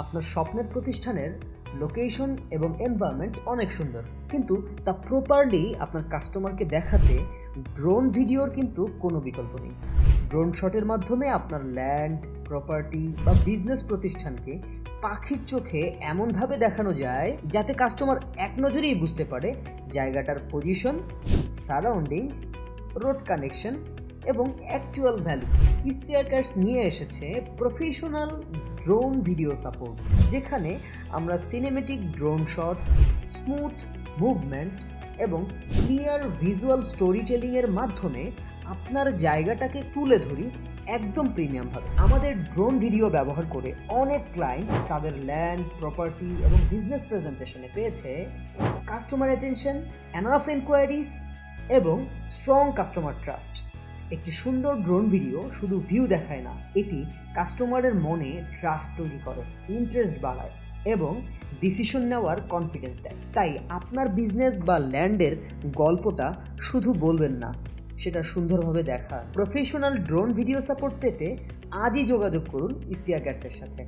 আপনার স্বপ্নের প্রতিষ্ঠানের লোকেশন এবং এনভায়রনমেন্ট অনেক সুন্দর, কিন্তু তা প্রপারলি আপনার কাস্টমারকে দেখাতে ড্রোন ভিডিওর কিন্তু কোনো বিকল্প নেই। ড্রোন শটের মাধ্যমে আপনার ল্যান্ড, প্রপার্টি বা বিজনেস প্রতিষ্ঠানকে পাখির চোখে এমনভাবে দেখানো যায় যাতে কাস্টমার এক নজরেই বুঝতে পারে জায়গাটার পজিশন, সারাউন্ডিংস, রোড কানেকশন এবং অ্যাকচুয়াল ভ্যালু। ইশতিয়াক কার্স নিয়ে এসেছে প্রফেশনাল ড্রোন ভিডিও সাপোর্ট, যেখানে আমরা cinematic drone shot, smooth movement এবং ক্লিয়ার ভিজুয়াল স্টোরি টেলিংয়ের মাধ্যমে আপনার জায়গাটাকে তুলে ধরি একদম প্রিমিয়ামভাবে। আমাদের ড্রোন ভিডিও ব্যবহার করে অনেক ক্লায়েন্ট তাদের ল্যান্ড, প্রপার্টি এবং বিজনেস প্রেজেন্টেশনে পেয়েছে কাস্টমার অ্যাটেনশন, এনাফ এনকোয়ারিজ এবং স্ট্রং কাস্টমার ট্রাস্ট। একটি সুন্দর ড্রোন ভিডিও শুধু ভিউ দেখায় না, এটি কাস্টমারের মনে ট্রাস্ট তৈরি করে, ইন্টারেস্ট বাড়ায় এবং ডিসিশন নেওয়ার কনফিডেন্স দেয়। তাই আপনার বিজনেস বা ল্যান্ডের গল্পটা শুধু বলবেন না, সেটা সুন্দরভাবে দেখা। প্রফেশনাল ড্রোন ভিডিও সাপোর্ট পেতে আজই যোগাযোগ করুন ইশতিয়াক কার্সের সাথে।